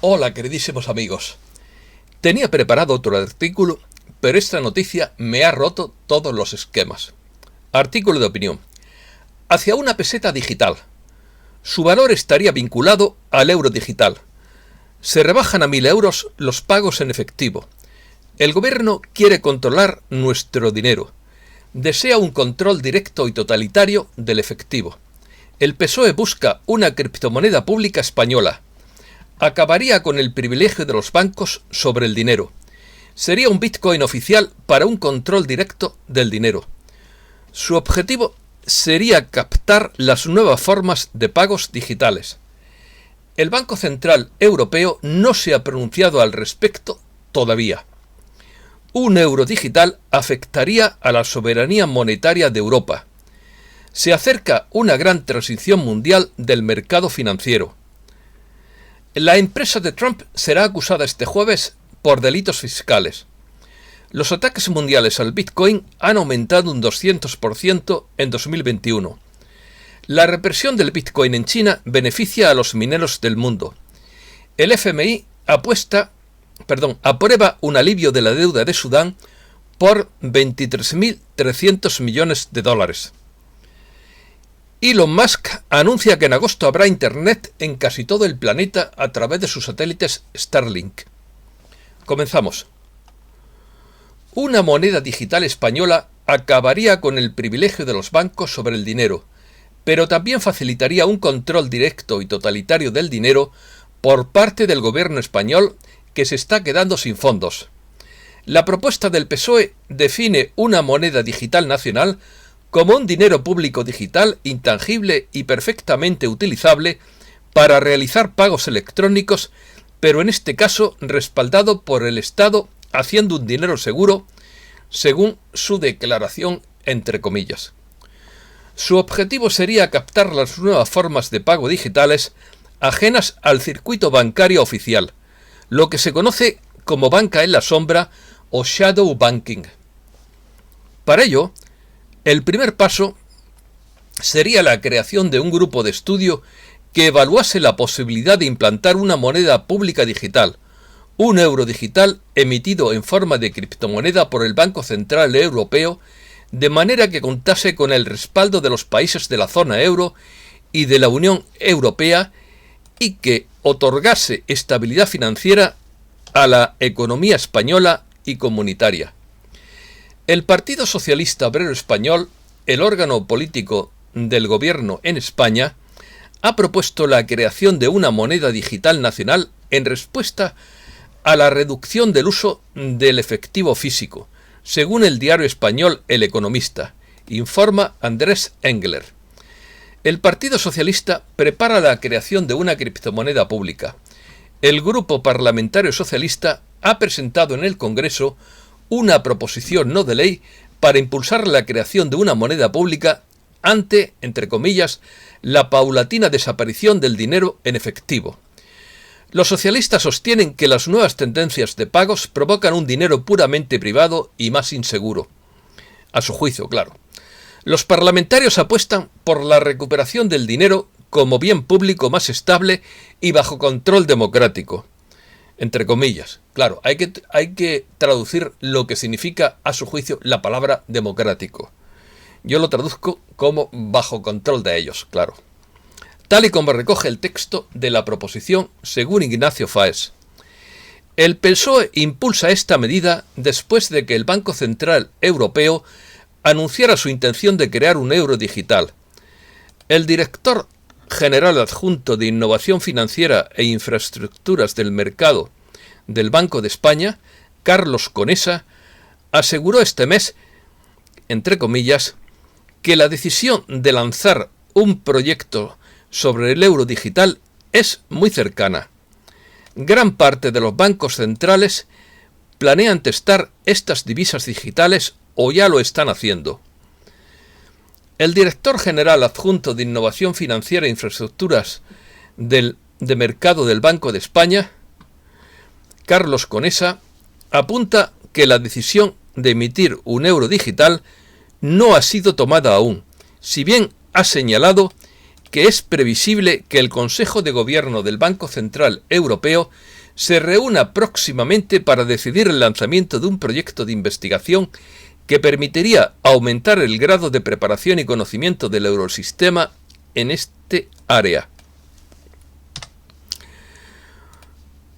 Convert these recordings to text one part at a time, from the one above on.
Hola, queridísimos amigos. Tenía preparado otro artículo, pero esta noticia me ha roto todos los esquemas. Artículo de opinión. Hacia una peseta digital. Su valor estaría vinculado al euro digital. Se rebajan a 1.000 euros los pagos en efectivo. El gobierno quiere controlar nuestro dinero. Desea un control directo y totalitario del efectivo. El PSOE busca una criptomoneda pública española. Acabaría con el privilegio de los bancos sobre el dinero. Sería un Bitcoin oficial para un control directo del dinero. Su objetivo sería captar las nuevas formas de pagos digitales. El Banco Central Europeo no se ha pronunciado al respecto todavía. Un euro digital afectaría a la soberanía monetaria de Europa. Se acerca una gran transición mundial del mercado financiero. La empresa de Trump será acusada este jueves por delitos fiscales. Los ataques mundiales al Bitcoin han aumentado un 200% en 2021. La represión del Bitcoin en China beneficia a los mineros del mundo. El FMI aprueba un alivio de la deuda de Sudán por 23.300 millones de dólares. Elon Musk anuncia que en agosto habrá internet en casi todo el planeta a través de sus satélites Starlink. Comenzamos. Una moneda digital española acabaría con el privilegio de los bancos sobre el dinero, pero también facilitaría un control directo y totalitario del dinero por parte del gobierno español, que se está quedando sin fondos. La propuesta del PSOE define una moneda digital nacional como un dinero público digital, intangible y perfectamente utilizable para realizar pagos electrónicos, pero en este caso respaldado por el Estado, haciendo un dinero seguro, según su declaración entre comillas. Su objetivo sería captar las nuevas formas de pago digitales ajenas al circuito bancario oficial, lo que se conoce como banca en la sombra o shadow banking. Para ello, el primer paso sería la creación de un grupo de estudio que evaluase la posibilidad de implantar una moneda pública digital, un euro digital emitido en forma de criptomoneda por el Banco Central Europeo, de manera que contase con el respaldo de los países de la zona euro y de la Unión Europea y que otorgase estabilidad financiera a la economía española y comunitaria. El Partido Socialista Obrero Español, el órgano político del gobierno en España, ha propuesto la creación de una moneda digital nacional en respuesta a la reducción del uso del efectivo físico, según el diario español El Economista, informa Andrés Engler. El Partido Socialista prepara la creación de una criptomoneda pública. El Grupo Parlamentario Socialista ha presentado en el Congreso una proposición no de ley para impulsar la creación de una moneda pública ante, entre comillas, la paulatina desaparición del dinero en efectivo. Los socialistas sostienen que las nuevas tendencias de pagos provocan un dinero puramente privado y más inseguro. A su juicio, claro. Los parlamentarios apuestan por la recuperación del dinero como bien público más estable y bajo control democrático. Entre comillas. Claro, hay que traducir lo que significa, a su juicio, la palabra democrático. Yo lo traduzco como bajo control de ellos, claro. Tal y como recoge el texto de la proposición, según Ignacio Faes. El PSOE impulsa esta medida después de que el Banco Central Europeo anunciara su intención de crear un euro digital. El director general adjunto de Innovación Financiera e Infraestructuras del Mercado del Banco de España, Carlos Conesa, aseguró este mes, entre comillas, que la decisión de lanzar un proyecto sobre el euro digital es muy cercana. Gran parte de los bancos centrales planean testar estas divisas digitales o ya lo están haciendo. El director general adjunto de Innovación Financiera e Infraestructuras de Mercado del Banco de España, Carlos Conesa, apunta que la decisión de emitir un euro digital no ha sido tomada aún, si bien ha señalado que es previsible que el Consejo de Gobierno del Banco Central Europeo se reúna próximamente para decidir el lanzamiento de un proyecto de investigación que permitiría aumentar el grado de preparación y conocimiento del eurosistema en este área.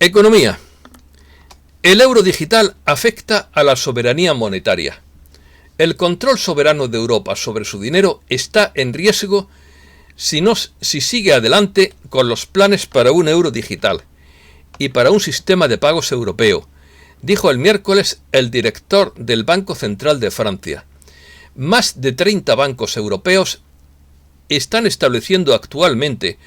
Economía. El euro digital afecta a la soberanía monetaria. El control soberano de Europa sobre su dinero está en riesgo si sigue adelante con los planes para un euro digital y para un sistema de pagos europeo, dijo el miércoles el director del Banco Central de Francia. Más de 30 bancos europeos están estableciendo actualmente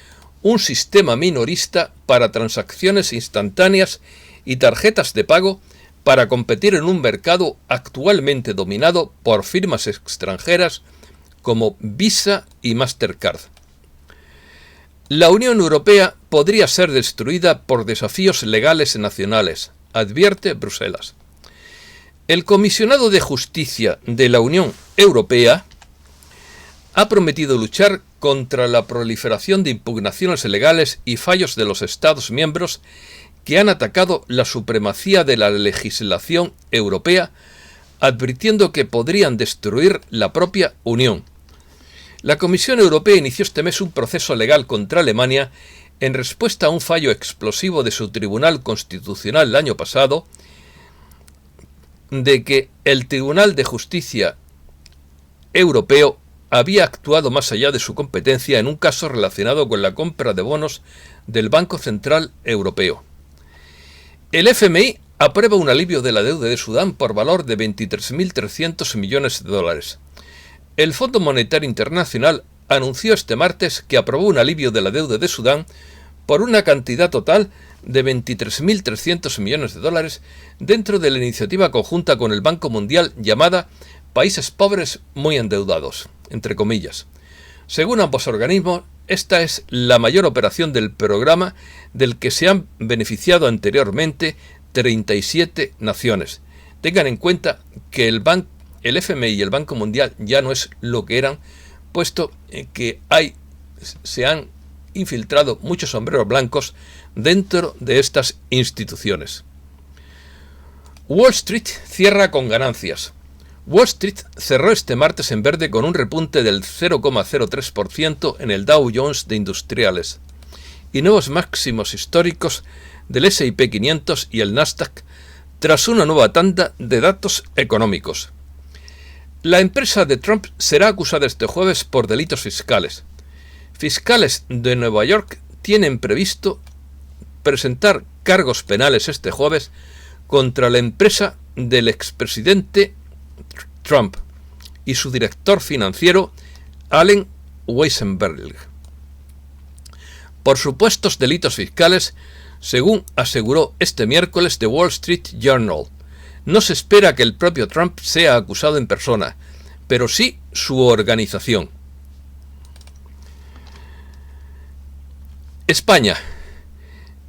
un sistema minorista para transacciones instantáneas y tarjetas de pago para competir en un mercado actualmente dominado por firmas extranjeras como Visa y Mastercard. La Unión Europea podría ser destruida por desafíos legales nacionales, advierte Bruselas. El comisionado de Justicia de la Unión Europea ha prometido luchar contra la proliferación de impugnaciones legales y fallos de los Estados miembros que han atacado la supremacía de la legislación europea, advirtiendo que podrían destruir la propia Unión. La Comisión Europea inició este mes un proceso legal contra Alemania en respuesta a un fallo explosivo de su Tribunal Constitucional el año pasado, de que el Tribunal de Justicia Europeo había actuado más allá de su competencia en un caso relacionado con la compra de bonos del Banco Central Europeo. El FMI aprueba un alivio de la deuda de Sudán por valor de 23.300 millones de dólares. El Fondo Monetario Internacional anunció este martes que aprobó un alivio de la deuda de Sudán por una cantidad total de 23.300 millones de dólares dentro de la iniciativa conjunta con el Banco Mundial llamada Países Pobres Muy Endeudados, entre comillas. Según ambos organismos, esta es la mayor operación del programa del que se han beneficiado anteriormente 37 naciones. Tengan en cuenta que el FMI y el Banco Mundial ya no es lo que eran, puesto que se han infiltrado muchos sombreros blancos dentro de estas instituciones. Wall Street cierra con ganancias. Wall Street cerró este martes en verde con un repunte del 0,03% en el Dow Jones de Industriales y nuevos máximos históricos del S&P 500 y el Nasdaq tras una nueva tanda de datos económicos. La empresa de Trump será acusada este jueves por delitos fiscales. Fiscales de Nueva York tienen previsto presentar cargos penales este jueves contra la empresa del expresidente Trump y su director financiero Allen Weissenberg por supuestos delitos fiscales, según aseguró este miércoles The Wall Street Journal. No se espera que el propio Trump sea acusado en persona, pero sí su organización. España.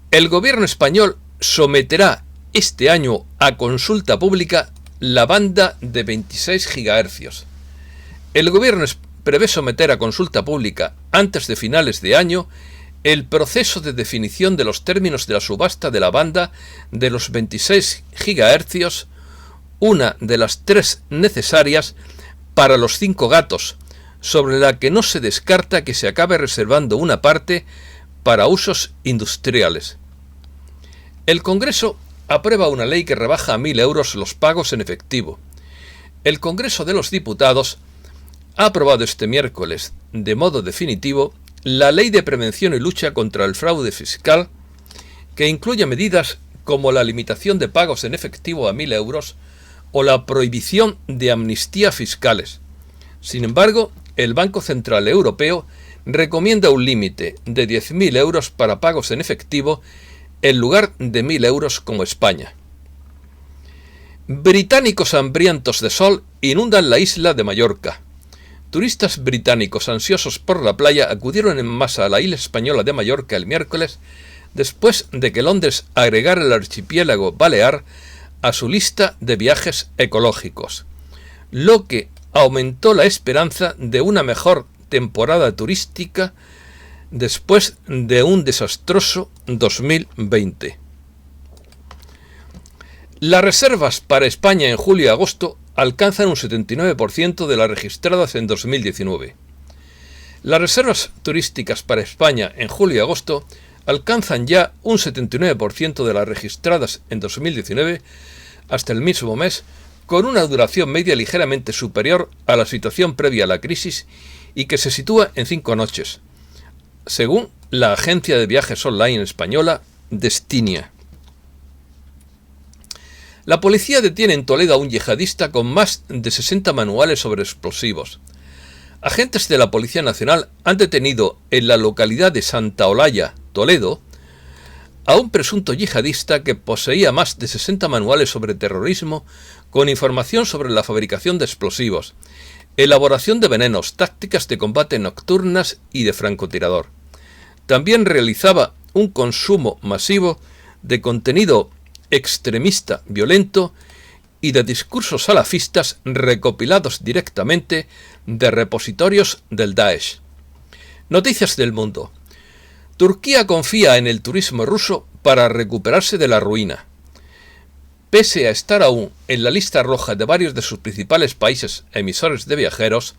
El gobierno español someterá este año a consulta pública la banda de 26 GHz. El gobierno prevé someter a consulta pública antes de finales de año el proceso de definición de los términos de la subasta de la banda de los 26 GHz, una de las 3 necesarias para los 5 gatos, sobre la que no se descarta que se acabe reservando una parte para usos industriales. El Congreso aprueba una ley que rebaja a 1.000 euros los pagos en efectivo. El Congreso de los Diputados ha aprobado este miércoles, de modo definitivo, la Ley de Prevención y Lucha contra el Fraude Fiscal, que incluye medidas como la limitación de pagos en efectivo a 1.000 euros o la prohibición de amnistías fiscales. Sin embargo, el Banco Central Europeo recomienda un límite de 10.000 euros para pagos en efectivo en lugar de 1.000 euros como España. Británicos hambrientos de sol inundan la isla de Mallorca. Turistas británicos ansiosos por la playa acudieron en masa a la isla española de Mallorca el miércoles, después de que Londres agregara el archipiélago balear a su lista de viajes ecológicos, lo que aumentó la esperanza de una mejor temporada turística después de un desastroso 2020. Las reservas para España en julio y agosto alcanzan un 79% de las registradas en 2019. Las reservas turísticas para España en julio y agosto alcanzan ya un 79% de las registradas en 2019 hasta el mismo mes, con una duración media ligeramente superior a la situación previa a la crisis y que se sitúa en 5 noches, según la agencia de viajes online española Destinia. La policía detiene en Toledo a un yihadista con más de 60 manuales sobre explosivos. Agentes de la Policía Nacional han detenido en la localidad de Santa Olalla, Toledo, a un presunto yihadista que poseía más de 60 manuales sobre terrorismo con información sobre la fabricación de explosivos, elaboración de venenos, tácticas de combate nocturnas y de francotirador. También realizaba un consumo masivo de contenido extremista violento y de discursos salafistas recopilados directamente de repositorios del Daesh. Noticias del mundo. Turquía confía en el turismo ruso para recuperarse de la ruina. Pese a estar aún en la lista roja de varios de sus principales países emisores de viajeros,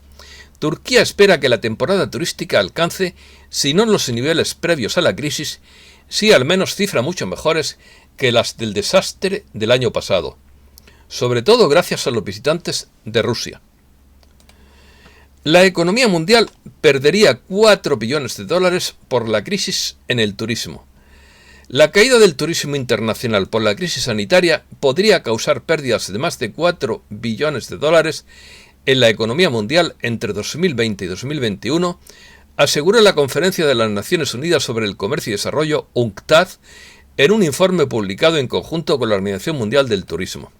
Turquía espera que la temporada turística alcance, si no los niveles previos a la crisis, sí al menos cifras mucho mejores que las del desastre del año pasado, sobre todo gracias a los visitantes de Rusia. La economía mundial perdería 4 billones de dólares por la crisis en el turismo. La caída del turismo internacional por la crisis sanitaria podría causar pérdidas de más de 4 billones de dólares en la economía mundial entre 2020 y 2021, asegura la Conferencia de las Naciones Unidas sobre el Comercio y Desarrollo, UNCTAD, en un informe publicado en conjunto con la Organización Mundial del Turismo.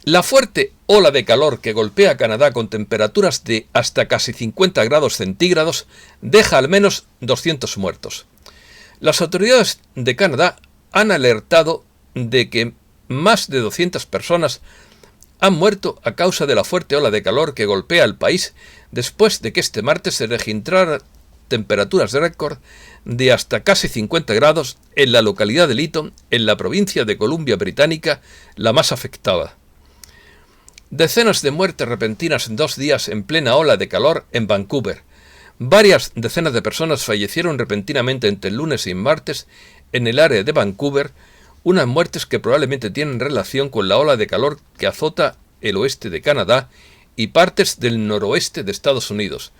La fuerte ola de calor que golpea a Canadá con temperaturas de hasta casi 50 grados centígrados deja al menos 200 muertos. Las autoridades de Canadá han alertado de que más de 200 personas han muerto a causa de la fuerte ola de calor que golpea el país después de que este martes se registraran temperaturas de récord de hasta casi 50 grados en la localidad de Lytton, en la provincia de Columbia Británica, la más afectada. Decenas de muertes repentinas en 2 días en plena ola de calor en Vancouver. Varias decenas de personas fallecieron repentinamente entre el lunes y el martes en el área de Vancouver, unas muertes que probablemente tienen relación con la ola de calor que azota el oeste de Canadá y partes del noroeste de Estados Unidos,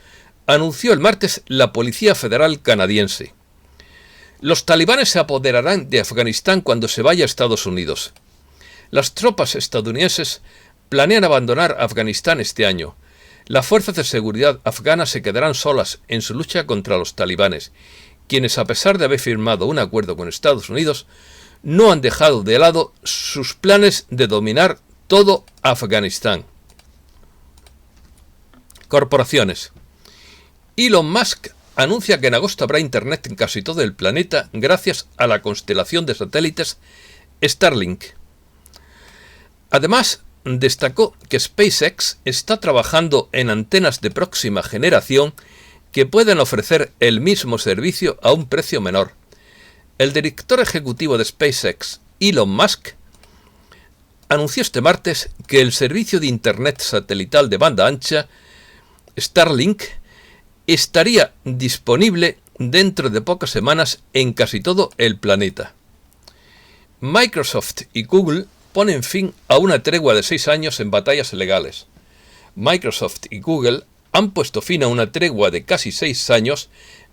anunció el martes la Policía Federal canadiense. Los talibanes se apoderarán de Afganistán cuando se vaya a Estados Unidos. Las tropas estadounidenses planean abandonar Afganistán este año. Las fuerzas de seguridad afganas se quedarán solas en su lucha contra los talibanes, quienes, a pesar de haber firmado un acuerdo con Estados Unidos, no han dejado de lado sus planes de dominar todo Afganistán. Corporaciones. Elon Musk anuncia que en agosto habrá internet en casi todo el planeta gracias a la constelación de satélites Starlink. Además, destacó que SpaceX está trabajando en antenas de próxima generación que pueden ofrecer el mismo servicio a un precio menor. El director ejecutivo de SpaceX, Elon Musk, anunció este martes que el servicio de Internet satelital de banda ancha, Starlink, estaría disponible dentro de pocas semanas en casi todo el planeta. Microsoft y Google ponen fin a una tregua de 6 años en batallas legales. Microsoft y Google han puesto fin a una tregua de casi 6 años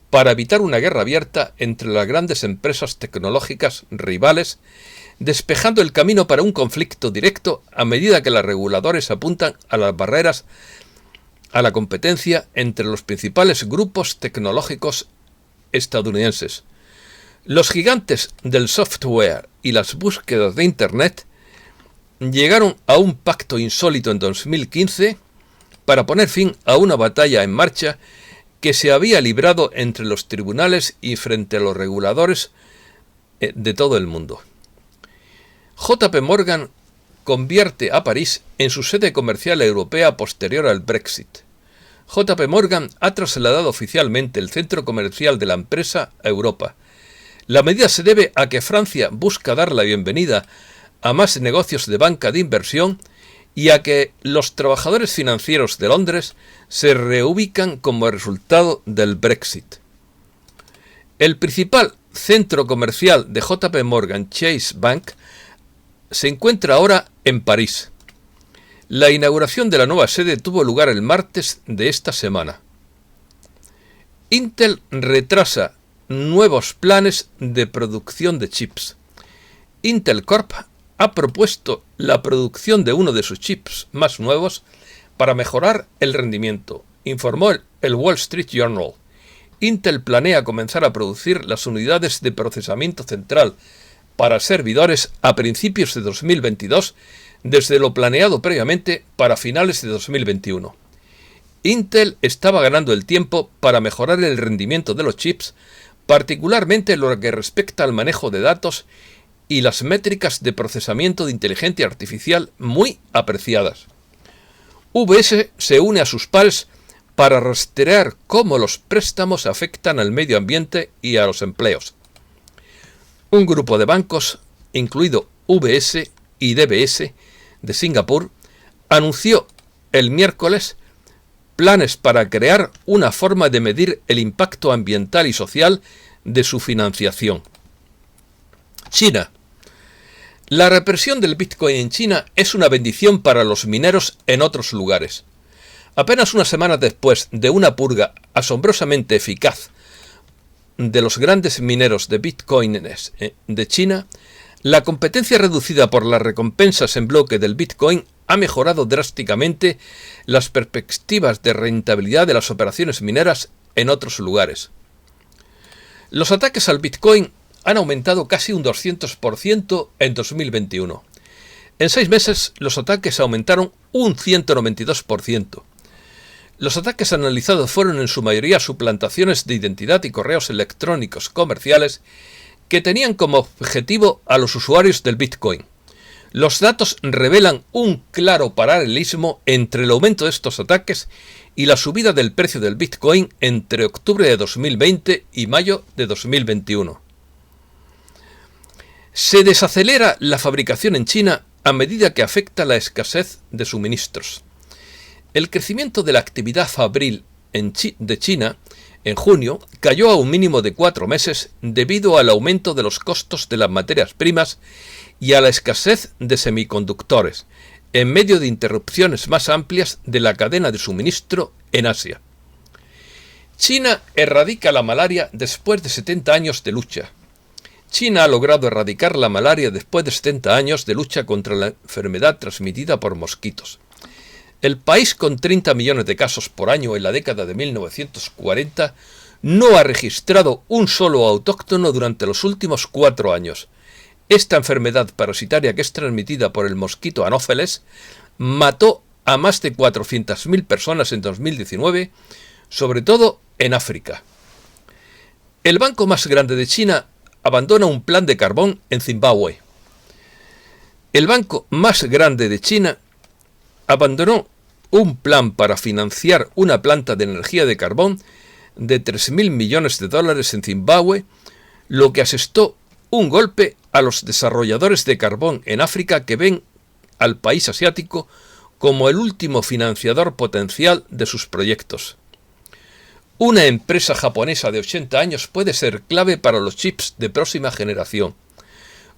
para evitar una guerra abierta entre las grandes empresas tecnológicas rivales, despejando el camino para un conflicto directo a medida que los reguladores apuntan a las barreras a la competencia entre los principales grupos tecnológicos estadounidenses. Los gigantes del software y las búsquedas de Internet llegaron a un pacto insólito en 2015 para poner fin a una batalla en marcha que se había librado entre los tribunales y frente a los reguladores de todo el mundo. JP Morgan convierte a París en su sede comercial europea posterior al Brexit. JP Morgan ha trasladado oficialmente el centro comercial de la empresa a Europa. La medida se debe a que Francia busca dar la bienvenida a más negocios de banca de inversión y a que los trabajadores financieros de Londres se reubican como resultado del Brexit. El principal centro comercial de JP Morgan Chase Bank se encuentra ahora en París. La inauguración de la nueva sede tuvo lugar el martes de esta semana. Intel retrasa nuevos planes de producción de chips. Intel Corp ha propuesto la producción de uno de sus chips más nuevos para mejorar el rendimiento, informó el Wall Street Journal. Intel planea comenzar a producir las unidades de procesamiento central para servidores a principios de 2022, desde lo planeado previamente para finales de 2021. Intel estaba ganando el tiempo para mejorar el rendimiento de los chips, particularmente en lo que respecta al manejo de datos y las métricas de procesamiento de inteligencia artificial muy apreciadas. UBS se une a sus pares para rastrear cómo los préstamos afectan al medio ambiente y a los empleos. Un grupo de bancos, incluido UBS y DBS de Singapur, anunció el miércoles planes para crear una forma de medir el impacto ambiental y social de su financiación. China. La represión del Bitcoin en China es una bendición para los mineros en otros lugares. Apenas una semana después de una purga asombrosamente eficaz de los grandes mineros de Bitcoin de China, la competencia reducida por las recompensas en bloque del Bitcoin ha mejorado drásticamente las perspectivas de rentabilidad de las operaciones mineras en otros lugares. Los ataques al Bitcoin han aumentado casi un 200% en 2021. En 6 meses, los ataques aumentaron un 192%. Los ataques analizados fueron en su mayoría suplantaciones de identidad y correos electrónicos comerciales que tenían como objetivo a los usuarios del Bitcoin. Los datos revelan un claro paralelismo entre el aumento de estos ataques y la subida del precio del Bitcoin entre octubre de 2020 y mayo de 2021. Se desacelera la fabricación en China a medida que afecta la escasez de suministros. El crecimiento de la actividad fabril de China en junio cayó a un mínimo de 4 meses debido al aumento de los costos de las materias primas y a la escasez de semiconductores, en medio de interrupciones más amplias de la cadena de suministro en Asia. China erradica la malaria después de 70 años de lucha. China ha logrado erradicar la malaria después de 70 años de lucha contra la enfermedad transmitida por mosquitos. El país, con 30 millones de casos por año en la década de 1940, no ha registrado un solo autóctono durante los últimos 4 años. Esta enfermedad parasitaria, que es transmitida por el mosquito Anófeles, mató a más de 400.000 personas en 2019, sobre todo en África. El banco más grande de China abandona un plan de carbón en Zimbabue. El banco más grande de China abandonó un plan para financiar una planta de energía de carbón de 3.000 millones de dólares en Zimbabue, lo que asestó un golpe a los desarrolladores de carbón en África que ven al país asiático como el último financiador potencial de sus proyectos. Una empresa japonesa de 80 años puede ser clave para los chips de próxima generación.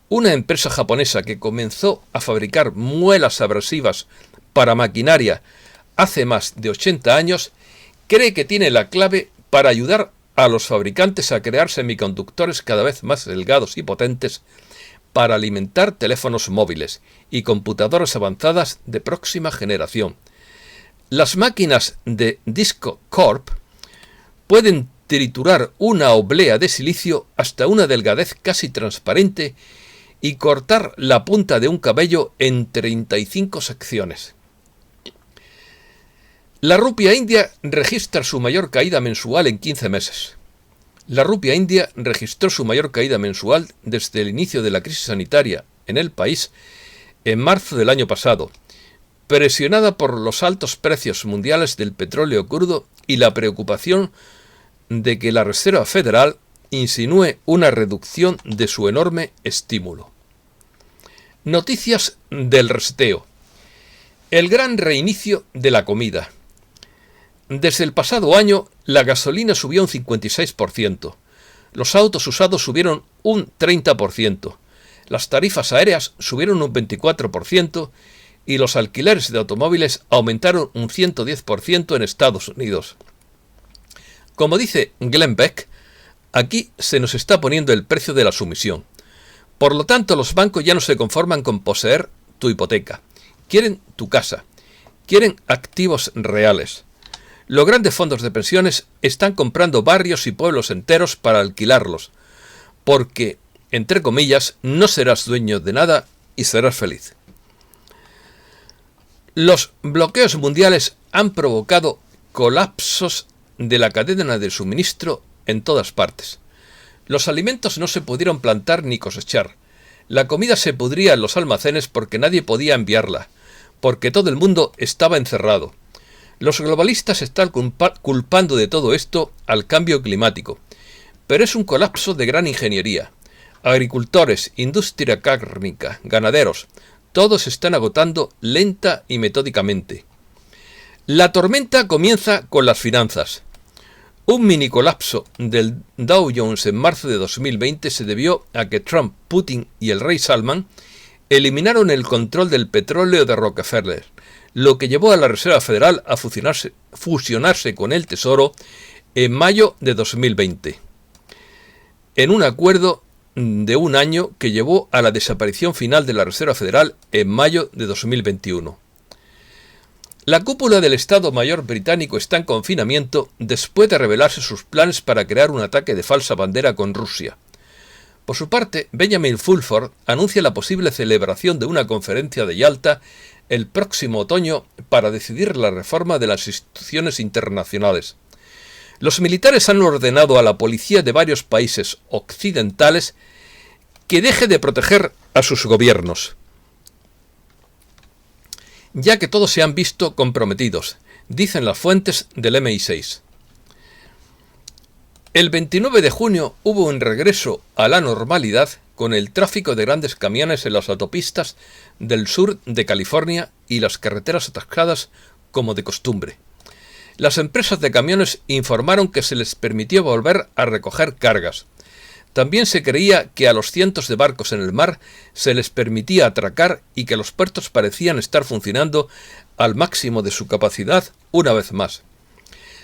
Una empresa japonesa que comenzó a fabricar muelas abrasivas para maquinaria hace más de 80 años, cree que tiene la clave para ayudar a los fabricantes a crear semiconductores cada vez más delgados y potentes para alimentar teléfonos móviles y computadoras avanzadas de próxima generación. Las máquinas de Disco Corp pueden triturar una oblea de silicio hasta una delgadez casi transparente y cortar la punta de un cabello en 35 secciones. La rupia india registra su mayor caída mensual en 15 meses. La rupia india registró su mayor caída mensual desde el inicio de la crisis sanitaria en el país en marzo del año pasado, presionada por los altos precios mundiales del petróleo crudo y la preocupación de que la Reserva Federal insinúe una reducción de su enorme estímulo. Noticias del reseteo. El gran reinicio de la comida. Desde el pasado año, la gasolina subió un 56%, los autos usados subieron un 30%, las tarifas aéreas subieron un 24% y los alquileres de automóviles aumentaron un 110% en Estados Unidos. Como dice Glenn Beck, aquí se nos está poniendo el precio de la sumisión. Por lo tanto, los bancos ya no se conforman con poseer tu hipoteca. Quieren tu casa. Quieren activos reales. Los grandes fondos de pensiones están comprando barrios y pueblos enteros para alquilarlos, porque, entre comillas, no serás dueño de nada y serás feliz. Los bloqueos mundiales han provocado colapsos de la cadena de suministro en todas partes. Los alimentos no se pudieron plantar ni cosechar. La comida se pudría en los almacenes porque nadie podía enviarla, porque todo el mundo estaba encerrado. Los globalistas están culpando de todo esto al cambio climático, pero es un colapso de gran ingeniería. Agricultores, industria cárnica, ganaderos, todos están agotando lenta y metódicamente. La tormenta comienza con las finanzas. Un mini colapso del Dow Jones en marzo de 2020 se debió a que Trump, Putin y el rey Salman eliminaron el control del petróleo de Rockefeller, lo que llevó a la Reserva Federal a fusionarse con el Tesoro en mayo de 2020, en un acuerdo de un año que llevó a la desaparición final de la Reserva Federal en mayo de 2021. La cúpula del Estado Mayor británico está en confinamiento después de revelarse sus planes para crear un ataque de falsa bandera con Rusia. Por su parte, Benjamin Fulford anuncia la posible celebración de una conferencia de Yalta el próximo otoño para decidir la reforma de las instituciones internacionales. Los militares han ordenado a la policía de varios países occidentales que deje de proteger a sus gobiernos, ya que todos se han visto comprometidos, dicen las fuentes del MI6. El 29 de junio hubo un regreso a la normalidad con el tráfico de grandes camiones en las autopistas del sur de California y las carreteras atascadas como de costumbre. Las empresas de camiones informaron que se les permitió volver a recoger cargas. También se creía que a los cientos de barcos en el mar se les permitía atracar y que los puertos parecían estar funcionando al máximo de su capacidad una vez más.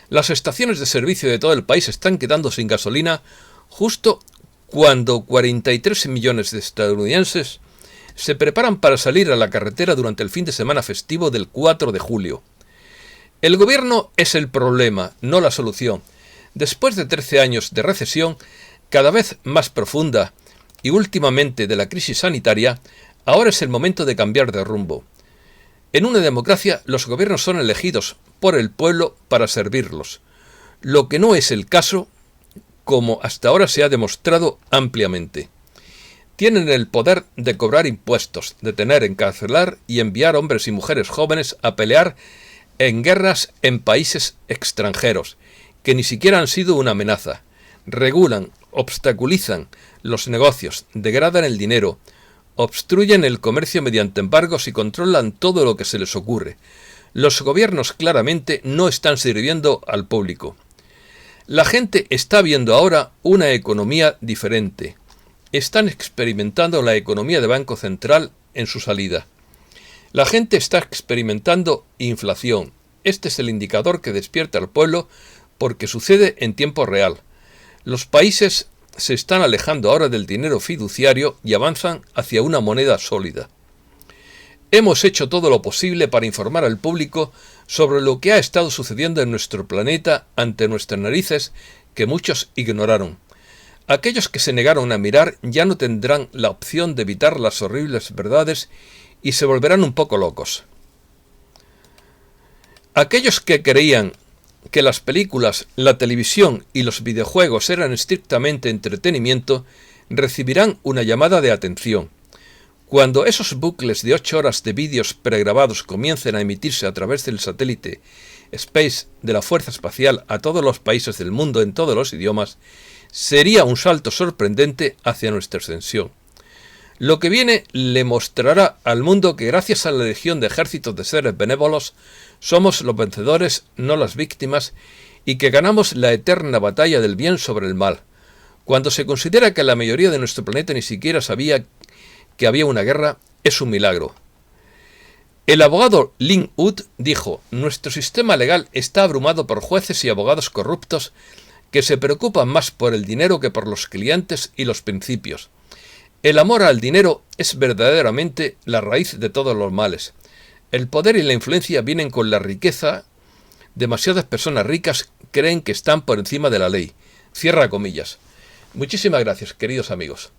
Las estaciones de servicio de todo el país están quedando sin gasolina justo cuando 43 millones de estadounidenses se preparan para salir a la carretera durante el fin de semana festivo del 4 de julio. El gobierno es el problema, no la solución. Después de 13 años de recesión, cada vez más profunda, y últimamente de la crisis sanitaria, ahora es el momento de cambiar de rumbo. En una democracia, los gobiernos son elegidos por el pueblo para servirlos, lo que no es el caso, como hasta ahora se ha demostrado ampliamente. Tienen el poder de cobrar impuestos, detener, encarcelar y enviar hombres y mujeres jóvenes a pelear en guerras en países extranjeros, que ni siquiera han sido una amenaza. Regulan, obstaculizan los negocios, degradan el dinero, obstruyen el comercio mediante embargos y controlan todo lo que se les ocurre. Los gobiernos claramente no están sirviendo al público. La gente está viendo ahora una economía diferente. Están experimentando la economía de Banco Central en su salida. La gente está experimentando inflación. Este es el indicador que despierta al pueblo porque sucede en tiempo real. Los países se están alejando ahora del dinero fiduciario y avanzan hacia una moneda sólida. Hemos hecho todo lo posible para informar al público sobre lo que ha estado sucediendo en nuestro planeta ante nuestras narices que muchos ignoraron. Aquellos que se negaron a mirar ya no tendrán la opción de evitar las horribles verdades y se volverán un poco locos. Aquellos que creían que las películas, la televisión y los videojuegos eran estrictamente entretenimiento, recibirán una llamada de atención. Cuando esos bucles de 8 horas de vídeos pregrabados comiencen a emitirse a través del satélite Space de la Fuerza Espacial a todos los países del mundo en todos los idiomas, sería un salto sorprendente hacia nuestra ascensión. Lo que viene le mostrará al mundo que gracias a la legión de ejércitos de seres benévolos somos los vencedores, no las víctimas, y que ganamos la eterna batalla del bien sobre el mal. Cuando se considera que la mayoría de nuestro planeta ni siquiera sabía que había una guerra, es un milagro. El abogado Lin Wood dijo: nuestro sistema legal está abrumado por jueces y abogados corruptos que se preocupan más por el dinero que por los clientes y los principios. El amor al dinero es verdaderamente la raíz de todos los males. El poder y la influencia vienen con la riqueza. Demasiadas personas ricas creen que están por encima de la ley. Cierra comillas. Muchísimas gracias, queridos amigos.